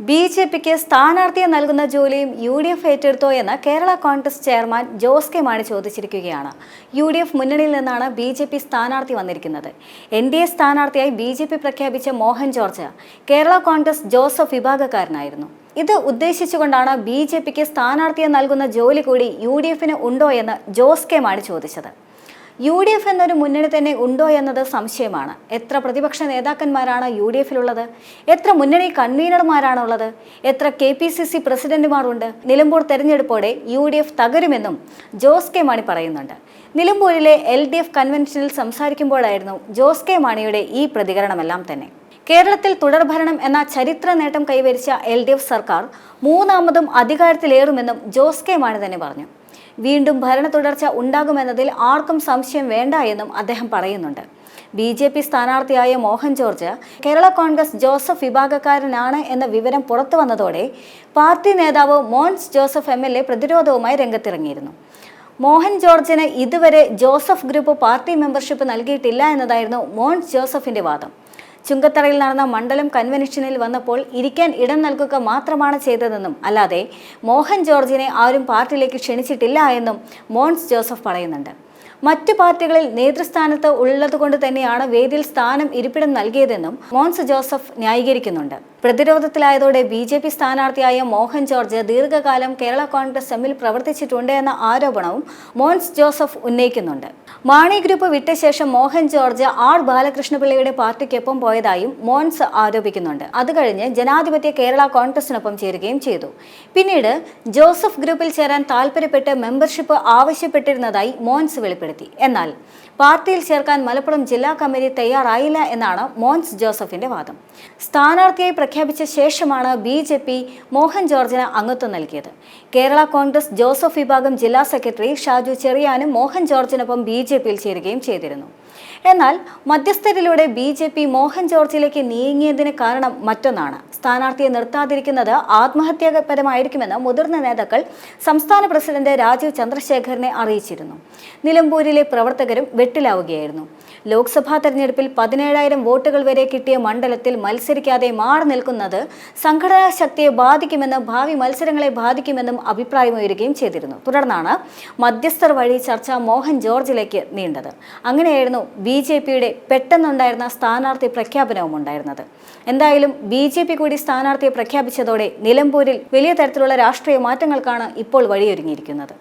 ബി.ജെ.പിക്ക് സ്ഥാനാർത്ഥിയെ നൽകുന്ന ജോലിയും യു.ഡി.എഫ് ഏറ്റെടുത്തോ എന്ന് കേരള കോൺഗ്രസ് ചെയർമാൻ ജോസ് കെ മാണി ചോദിച്ചിരിക്കുകയാണ്. യു.ഡി.എഫ് മുന്നണിയിൽ നിന്നാണ് ബി.ജെ.പി സ്ഥാനാർത്ഥി വന്നിരിക്കുന്നത്. എൻ.ഡി.എ സ്ഥാനാർത്ഥിയായി ബി.ജെ.പി പ്രഖ്യാപിച്ച മോഹൻ ജോർജ് കേരള കോൺഗ്രസ് ജോസഫ് വിഭാഗക്കാരനായിരുന്നു. ഇത് ഉദ്ദേശിച്ചുകൊണ്ടാണ് ബി.ജെ.പിക്ക് സ്ഥാനാർത്ഥിയെ നൽകുന്ന ജോലി കൂടി യു.ഡി.എഫിന് ഉണ്ടോ എന്ന് ജോസ് കെ മാണി ചോദിച്ചത്. യു.ഡി.എഫ് എന്നൊരു മുന്നണി തന്നെ ഉണ്ടോ എന്നത് സംശയമാണ്. എത്ര പ്രതിപക്ഷ നേതാക്കന്മാരാണ് യു.ഡി.എഫിലുള്ളത്? എത്ര മുന്നണി കൺവീനർമാരാണുള്ളത്? എത്ര കെ.പി.സി.സി പ്രസിഡന്റുമാരുണ്ട്? നിലമ്പൂർ തെരഞ്ഞെടുപ്പോടെ യു.ഡി.എഫ് തകരുമെന്നും ജോസ് കെ മാണി പറയുന്നുണ്ട്. നിലമ്പൂരിലെ എൽ.ഡി.എഫ് കൺവെൻഷനിൽ സംസാരിക്കുമ്പോഴായിരുന്നു ജോസ് കെ മാണിയുടെ ഈ പ്രതികരണമെല്ലാം തന്നെ. കേരളത്തിൽ തുടർഭരണം എന്ന ചരിത്ര നേട്ടം കൈവരിച്ച എൽ.ഡി.എഫ് സർക്കാർ മൂന്നാമതും അധികാരത്തിലേറുമെന്നും ജോസ് കെ മാണി തന്നെ പറഞ്ഞു. വീണ്ടും ഭരണ തുടർച്ച ഉണ്ടാകുമെന്നതിൽ ആർക്കും സംശയം വേണ്ട എന്നും അദ്ദേഹം പറയുന്നുണ്ട്. ബി.ജെ.പി സ്ഥാനാർത്ഥിയായ മോഹൻ ജോർജ് കേരള കോൺഗ്രസ് ജോസഫ് വിഭാഗക്കാരനാണ് എന്ന വിവരം പുറത്തു വന്നതോടെ പാർട്ടി നേതാവ് മോൻസ് ജോസഫ് എം.എൽ.എ പ്രതിരോധവുമായി രംഗത്തിറങ്ങിയിരുന്നു. മോഹൻ ജോർജിന് ഇതുവരെ ജോസഫ് ഗ്രൂപ്പ് പാർട്ടി മെമ്പർഷിപ്പ് നൽകിയിട്ടില്ല എന്നതായിരുന്നു മോൻസ് ജോസഫിന്റെ വാദം. ചുങ്കത്തറയിൽ നടന്ന മണ്ഡലം കൺവെൻഷനിൽ വന്നപ്പോൾ ഇരിക്കാൻ ഇടം നൽകുക മാത്രമാണ് ചെയ്തതെന്നും അല്ലാതെ മോഹൻ ജോർജിനെ ആരും പാർട്ടിയിലേക്ക് ക്ഷണിച്ചിട്ടില്ല എന്നും മോൻസ് ജോസഫ് പറയുന്നുണ്ട്. മറ്റു പാർട്ടികളിൽ നേതൃസ്ഥാനത്ത് ഉള്ളതുകൊണ്ട് തന്നെയാണ് വേദിയിൽ സ്ഥാനം ഇരിപ്പിടം നൽകിയതെന്നും മോൻസ് ജോസഫ് ന്യായീകരിക്കുന്നുണ്ട്. പ്രതിരോധത്തിലായതോടെ ബി.ജെ.പി സ്ഥാനാർത്ഥിയായ മോഹൻ ജോർജ് ദീർഘകാലം കേരള കോൺഗ്രസ് എമ്മിൽ പ്രവർത്തിച്ചിട്ടുണ്ട് എന്ന ആരോപണവും മോൻസ് ജോസഫ് ഉന്നയിക്കുന്നുണ്ട്. മാണി ഗ്രൂപ്പ് വിട്ട ശേഷം മോഹൻ ജോർജ് ആർ ബാലകൃഷ്ണപിള്ളയുടെ പാർട്ടിക്കൊപ്പം പോയതായും മോൻസ് ആരോപിക്കുന്നുണ്ട്. അത് കഴിഞ്ഞ് ജനാധിപത്യ കേരള കോൺഗ്രസിനൊപ്പം ചേരുകയും ചെയ്തു. പിന്നീട് ജോസഫ് ഗ്രൂപ്പിൽ ചേരാൻ താൽപര്യപ്പെട്ട് മെമ്പർഷിപ്പ് ആവശ്യപ്പെട്ടിരുന്നതായി മോൻസ് വെളിപ്പെടുത്തി. എന്നാൽ പാർട്ടിയിൽ ചേർക്കാൻ മലപ്പുറം ജില്ലാ കമ്മിറ്റി തയ്യാറായില്ല എന്നാണ് മോൻസ് ജോസഫിന്റെ വാദം. സ്ഥാനാർത്ഥിയായി പ്രഖ്യാപിച്ച ശേഷമാണ് ബി.ജെ.പി മോഹൻ ജോർജിന് അംഗത്വം നൽകിയത്. കേരള കോൺഗ്രസ് ജോസഫ് വിഭാഗം ജില്ലാ സെക്രട്ടറി ഷാജു ചെറിയാനും മോഹൻ ജോർജിനൊപ്പം ബി.ജെ.പിയിൽ ചേരുകയും ചെയ്തിരുന്നു. എന്നാൽ മധ്യസ്ഥരിലൂടെ ബി.ജെ.പി മോഹൻ ജോർജിലേക്ക് നീങ്ങിയതിന് കാരണം മറ്റൊന്നാണ്. സ്ഥാനാർത്ഥിയെ നിർത്താതിരിക്കുന്നത് ആത്മഹത്യാപരമായിരിക്കുമെന്ന് മുതിർന്ന നേതാക്കൾ സംസ്ഥാന പ്രസിഡന്റ് രാജീവ് ചന്ദ്രശേഖരനെ അറിയിച്ചിരുന്നു. നിലമ്പൂരിലെ പ്രവർത്തകരും വെട്ടിലാവുകയായിരുന്നു. ലോക്സഭാ തെരഞ്ഞെടുപ്പിൽ 17,000 വോട്ടുകൾ വരെ കിട്ടിയ മണ്ഡലത്തിൽ മത്സരിക്കാതെ മാറി നിൽക്കുന്നത് സംഘടനാ ശക്തിയെ ബാധിക്കുമെന്നും ഭാവി മത്സരങ്ങളെ ബാധിക്കുമെന്നും അഭിപ്രായമുയരുകയും ചെയ്തിരുന്നു. തുടർന്നാണ് മധ്യസ്ഥർ വഴി ചർച്ച മോഹൻ ജോർജിലേക്ക് നീണ്ടത്. അങ്ങനെയായിരുന്നു ബി.ജെ.പിയുടെ പെട്ടെന്നുണ്ടായിരുന്ന സ്ഥാനാർത്ഥി പ്രഖ്യാപനവും ഉണ്ടായിരുന്നത്. എന്തായാലും ബി.ജെ.പി കൂടി സ്ഥാനാർത്ഥിയെ പ്രഖ്യാപിച്ചതോടെ നിലമ്പൂരിൽ വലിയ തരത്തിലുള്ള രാഷ്ട്രീയ മാറ്റങ്ങൾക്കാണ് ഇപ്പോൾ വഴിയൊരുങ്ങിയിരിക്കുന്നത്.